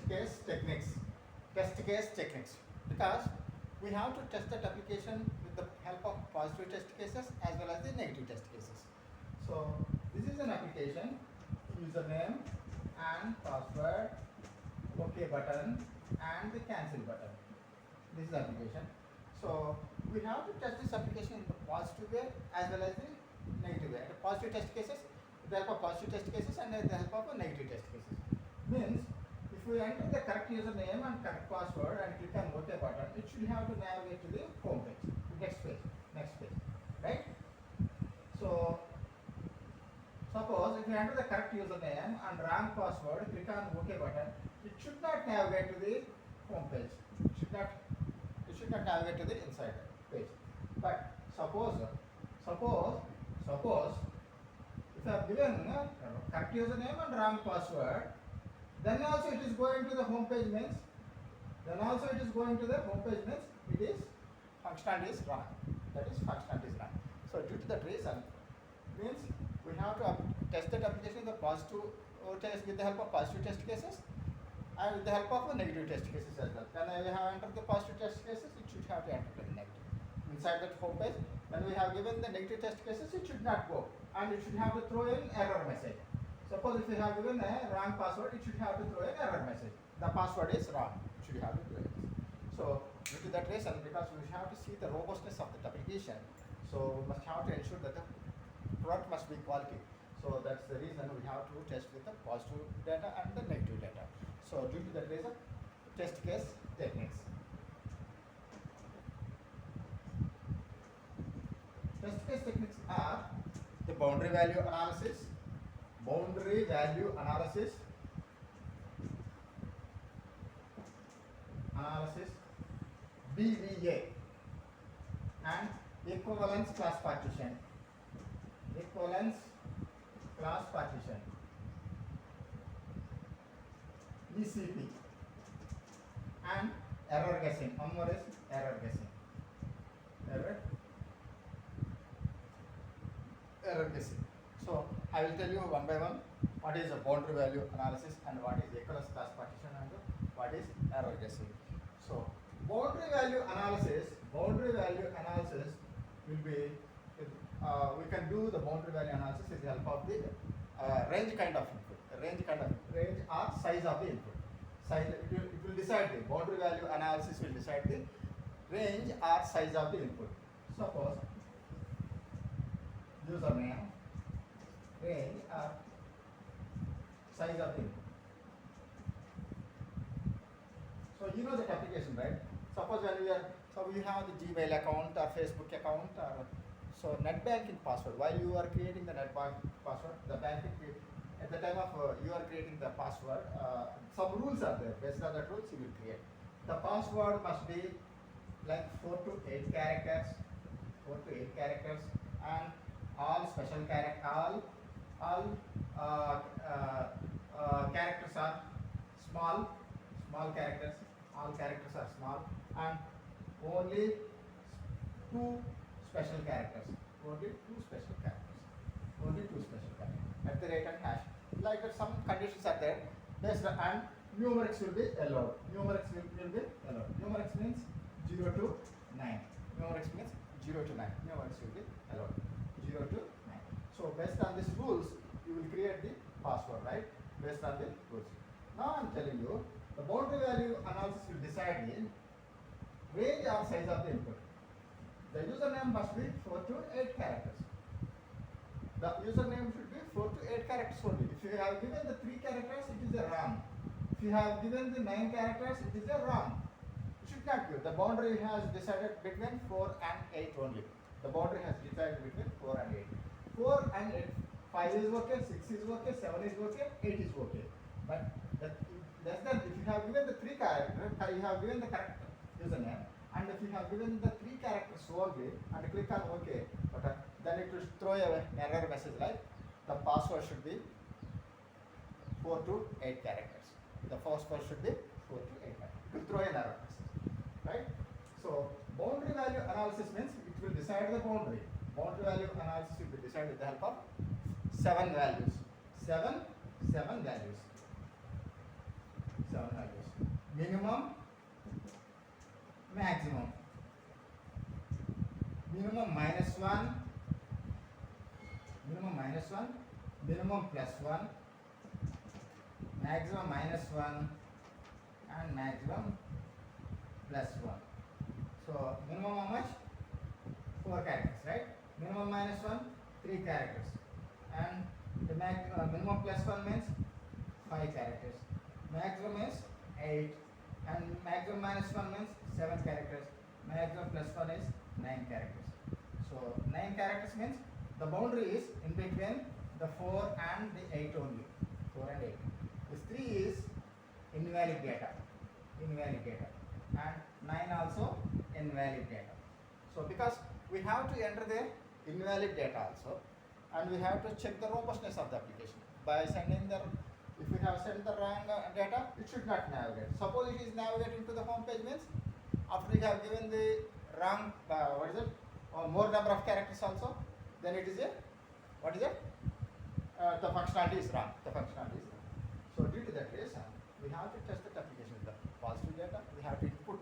case techniques. Test case techniques. Because we have to test that application with the help of positive test cases as well as the negative test cases. So this is an application, username and password, OK button and the cancel button. This is the application. So we have to test this application in the positive way as well as the negative way. The positive test cases, with the help of positive test cases and with the help of negative test cases. Means if we enter the correct username and correct password and click on OK button, it should have to navigate to the home page, next page, right? So suppose if you enter the correct username and wrong password, click on OK button, it should not navigate to the home page. It should not navigate to the inside page. But suppose if I have given correct username and wrong password, then also it is going to the home page means it is functionality is wrong. That is functionality is wrong. So due to that reason, means we have to test that application the positive test with the help of positive test cases and with the help of negative test cases as well. When we have entered the positive test cases, it should have to enter the negative. Inside that home page, when we have given the negative test cases, it should not go and it should have to throw in error message. Suppose if you have given a wrong password, it should have to throw an error message. The password is wrong. It should have to do it. So due to that reason, because we have to see the robustness of the application, so we must have to ensure that the product must be quality. So that's the reason we have to test with the positive data and the negative data. So due to that reason, test case techniques. Test case techniques are the boundary value analysis, BVA, and equivalence class partition, ECP, and error guessing. One more is error guessing. So I will tell you one by one what is a boundary value analysis and what is equivalence class partition and what is error guessing. So boundary value analysis will be we can do the boundary value analysis with the help of the range kind of input, range or size of the input. It will decide the boundary value analysis will decide the range or size of the input. Suppose username, range or size of the input. So you know that application, right? Suppose when you have the Gmail account or Facebook account or so net banking password. While you are creating the net banking password, the banking at the time of you are creating the password, some rules are there. Based on that rules, you will create. The password must be like 4 to 8 characters, and all special characters, all characters are small characters. All characters are small, and only two special characters. At the rate and hash. Like that, some conditions are there. Based on, and numerics will be allowed. Numerics means 0 to 9. Numerics will be allowed. 0 to 9. So based on these rules, you will create the password, right? Based on the rules. Now I am telling you, the boundary value analysis will decide the range or size of the input. The username must be 4 to 8 characters. The username should be 4 to 8 characters only. If you have given the 3 characters, it is a wrong. If you have given the 9 characters, it is a wrong. You should not give. The boundary has decided between 4 and 8 only. The boundary has decided between 4 and 8. 4 and 8. 5 is okay, 6 is okay, 7 is okay, 8 is okay. But less than, if you have given the 3 characters, you have given the correct username, and if you have given the 3 characters only and click on OK button, then it will throw an error message like the password should be 4 to 8 characters. The password should be 4 to 8 characters. It will throw an error message, right? So boundary value analysis means it will decide the boundary. Boundary value analysis will be decided with the help of 7 values. 7 values. minimum, maximum. Minimum minus 1, minimum minus 1, minimum plus 1, maximum minus 1, and maximum plus 1. So minimum how much? 4 characters, right? Minimum minus 1, 3 characters. And the minimum plus 1 means 5 characters. Maximum is 8. And maximum minus 1 means 7 characters. Maximum plus 1 is 9 characters. So 9 characters means the boundary is in between the 4 and the 8 only. 4 and 8. This 3 is invalid data. Invalid data. And 9 also invalid data. So because we have to enter the invalid data also, and we have to check the robustness of the application by sending the, if we have sent the wrong data, it should not navigate. Suppose it is navigating to the home page means after we have given the wrong more number of characters also, then it is a, what is it, the functionality is wrong. The functionality is wrong. So due to that reason, we have to test the application with the positive data. We have to input.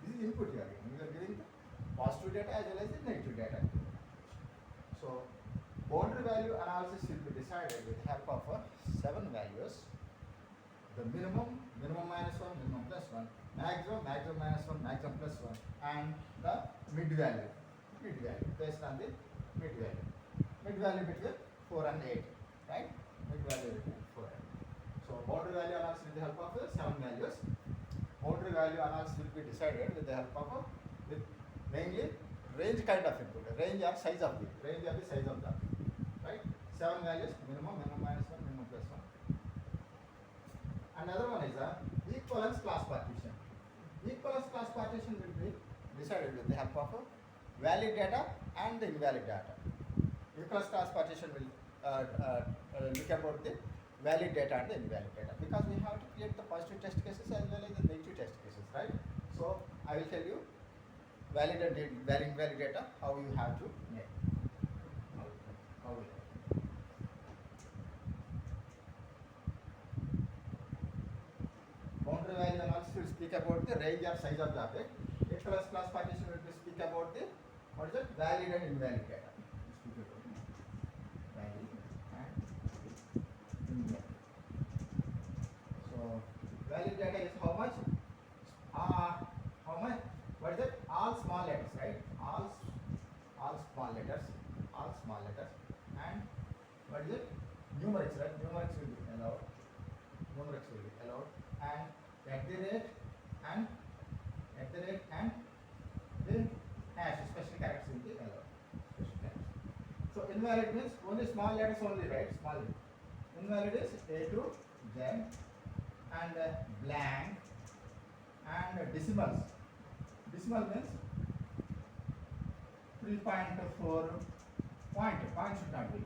This is input here. We are giving the positive data as well as the negative data. So boundary value analysis will be decided with the help of 7 values. The minimum, minimum minus 1, minimum plus 1, maximum, maximum minus 1, maximum plus 1, and the mid value based on the mid value. Mid value between 4 and 8, right? Mid value between 4 and 8. So boundary value analysis with the help of 7 values. Boundary value analysis will be decided with the help of with mainly range kind of input, range or size of the size of the, right? 7 values, minimum, minimum minus 1, minimum plus 1. Another one is a equivalence class partition. Equivalence class partition will be decided with the help of valid data and the invalid data. Equivalence class partition will look about the valid data and the invalid data, because we have to create the positive test cases as well as the negative test cases, right? So I will tell you valid and invalid data, how you have to make. How will boundary value analysis will speak about the range or size of the object. Equivalence class partition will speak about the, what is it, valid and invalid data. Speak about valid and invalid. So valid data is how much? How much? What is it? All small letters, right? All small letters. All small letters. And what is it? Numerics, right? Numerics will be allowed. Numerics will be allowed. And at the rate and the hash, special characters will be allowed. Special characters. So invalid means only small letters only, right? Small letters. Invalid is A to Z and blank and decimals. Decimal means 3.4 point should not be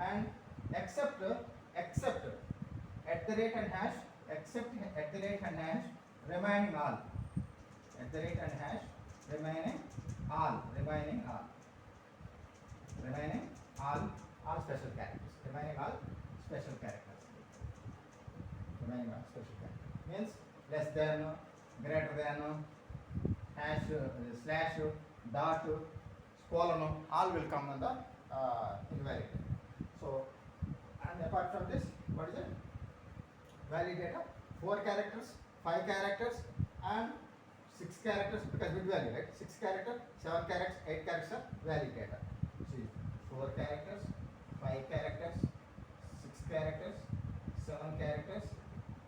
and except at the rate and hash, except at the rate and hash, remaining all, at the rate and hash, remaining all special characters, remaining all special characters, means less than, greater than, hash, slash, dot, colon, all will come on the invalid. So, and apart from this, what is it? Valid data, 4 characters, 5 characters, and 6 characters, because bit value, right? 6 characters, 7 characters, 8 characters are valid data. See, 4 characters, 5 characters, 6 characters, 7 characters,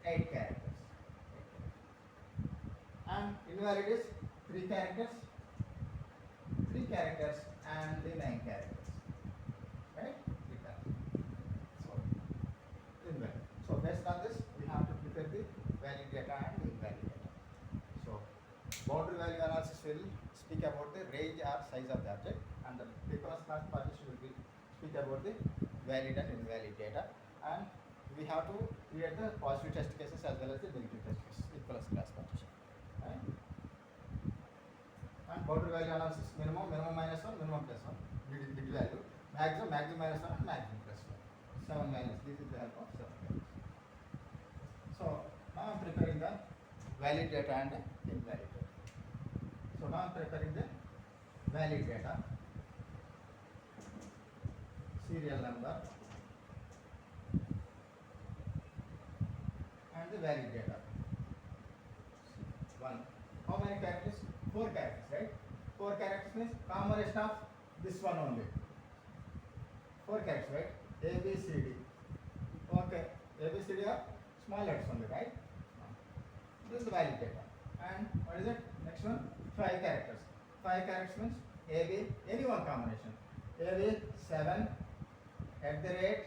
8 characters. And invalid is 3 characters, and the 9 characters, right? So invalid. So based on this, we have to prepare the valid data and the invalid data. So boundary value analysis will speak about the range or size of the object, and the equivalence class partition will be speak about the valid and invalid data, and we have to create the positive test cases as well as the negative test cases. Equivalence class partition. Right? And boundary value analysis, minimum minus 1, minimum plus 1, bit value, maximum minus 1, and maximum plus 1. 7 values. This is the help of 7 values. So now I am preparing the valid data and invalid data. So now I am preparing the valid data, serial number and the valid data. One. How many characters? 4 characters, right? 4 characters means combination of this one only. 4 characters, right? A, B, C, D. Okay. A, B, C, D are small letters only, right? This is the valid data. And what is it? Next one, 5 characters. 5 characters means A, B, any one combination. A, B, 7 at the rate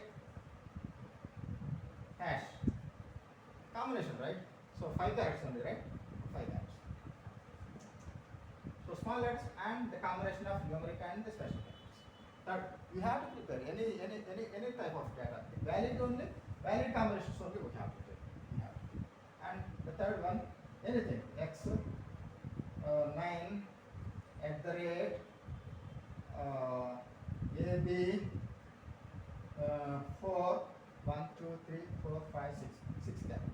hash. Combination, right? So 5 characters only, right? 5 characters. So small letters and the combination of numeric and the special characters. Third, you have to prepare any type of data. Valid only, valid combinations only we have to take. And the third one, anything x 9 at the rate AB 4 1 2 3 4 5 6 characters.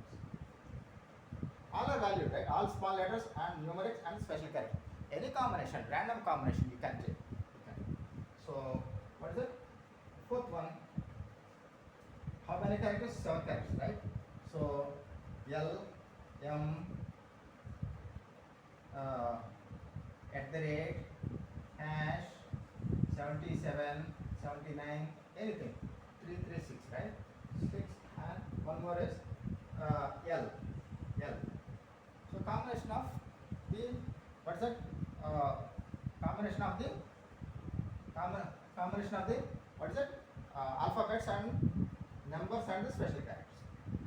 All are valued, right? All small letters and numerics and special characters. Any combination, random combination you can take. So what is it? Fourth one. How many characters? 7 characters, right? So L M at the rate hash 77 79 anything 336, right? 6 and one more is L. So combination of the what's that? Combination of the combination of the what is it? Alphabets and numbers and the special characters.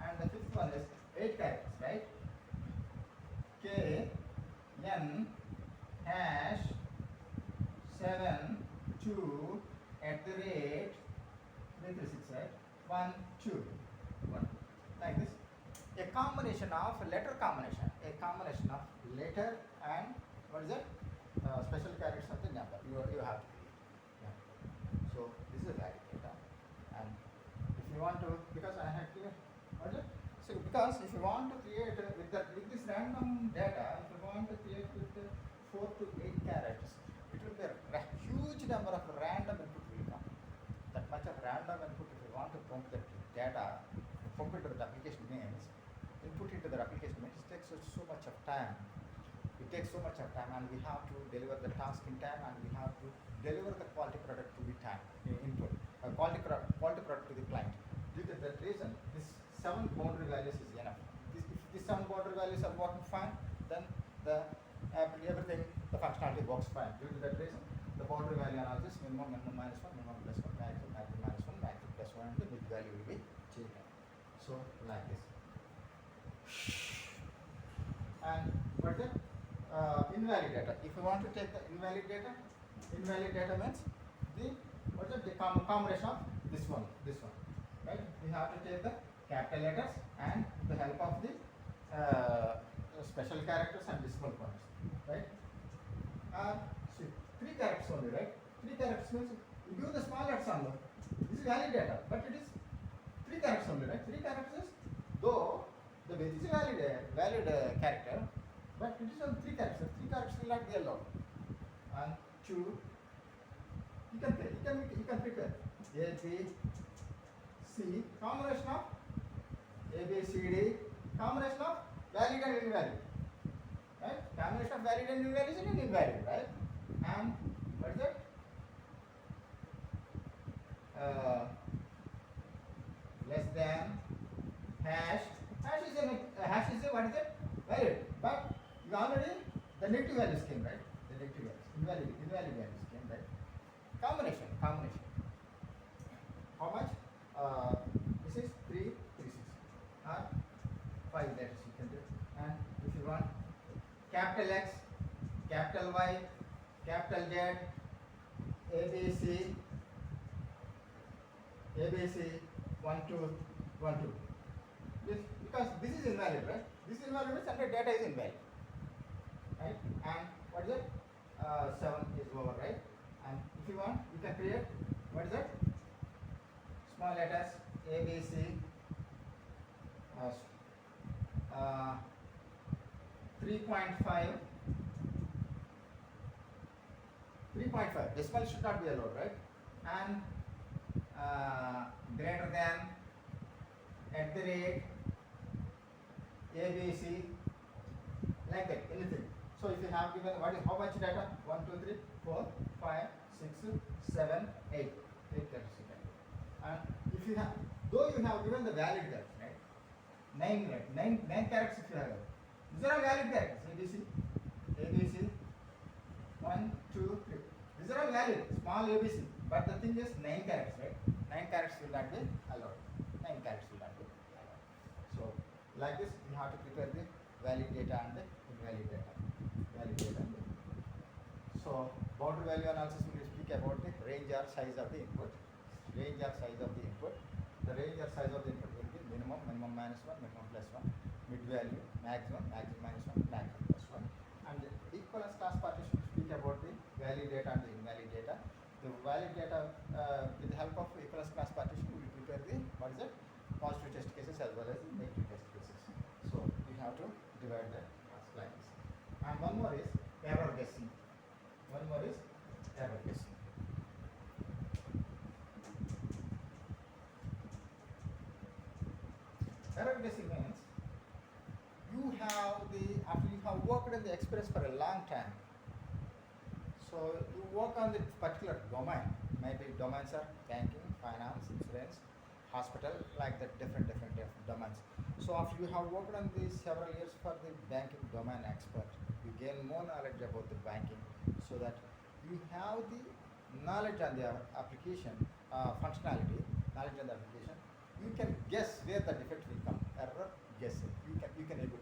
And the fifth one is 8 characters, right? K N hash 7 2 at the rate 336, right? 1 2 1 like this. A combination of letter combination, a combination of letter and what is it? Special characters of the number. You have to create. Yeah. So this is a valid data, and if you want to, because I have clear, what is it? So because if you want to create with this random data, if you want to create with 4 to 8 characters, it will be a huge number of random input will come. That much of random input, if you want to pump that data, pump into the application names, input into the application names, it takes so much of time. It takes so much of time, and we have to deliver the task in time, and we have to deliver the quality product to the time input, quality product to the client. Due to that reason, this 7 boundary values is enough. If these 7 boundary values are working fine, then everything, the functionality works fine. Due to that reason, the boundary value analysis, minimum minus 1, minimum plus 1, maximum minus 1, maximum plus 1, and the mid value will be taken. So like this. And what is it? Invalid data. If you want to take the invalid data means the combination of this one, right? We have to take the capital letters and the help of the special characters and decimal points, right? See, 3 characters only, right? 3 characters means you give the small letters only. This is valid data, but it is 3 characters only, right? 3 characters, though the this is valid character, but it is on 3 characters. 3 characters will not be allowed. And 2, you can prepare A, B, C, combination of A, B, C, D, combination of valid and invalid, right? Combination of valid and invalid is invalid, right? And what is it? Less than hash is a what is it? Valid, but you already the negative values came, right? The negative values, invalid values came, right? Combination. How much? This is 3 3 6 or 5 letters you can do. And if you want capital X, capital Y, capital Z, ABC 1 2 1 2. This, because this is invalid, right? This is invalid means under data is invalid, right? And what is it? 7 is over, right? And if you want, you can create what is it? Small letters A, B, C, 3.5, 3.5, decimal should not be allowed, right? And greater than, at the rate, ABC, like that, anything. So if you have given, what is, how much data? 1, 2, 3, 4, 5, 6, 7, 8. Take that second. And if you have, though you have given the valid characters, right? 9, right? 9 characters if you have. These are all valid characters. ABC, 1, 2, 3. These are all valid, small ABC. But the thing is 9 characters, right? 9 characters will not be allowed. 9 characters will not be allowed. So like this, you have to prepare the valid data and the invalid data. Valid data. So boundary value analysis will speak about the range or size of the input. Range or size of the input. The range or size of the input will be minimum, minimum minus 1, minimum plus 1, mid value, maximum, maximum minus 1, maximum plus 1. And the equivalence class partition will speak about the valid data and the invalid data. The valid data, with the help of equivalence class partition, we will prepare the, what is it, positive test cases as well as the negative test cases. So we have to divide the class like this. And one more is error guessing. One more is error guessing. Error guessing means you have the, after you have worked in the Express for a long time, so you work on the particular domain. Maybe domains are banking, finance, insurance, hospital, like that, different domains. So after you have worked on these several years for the banking domain expert, you gain more knowledge about the banking, so that you have the knowledge on the application, functionality, knowledge on the application. You can guess where the defect will come. Error guessing. You can able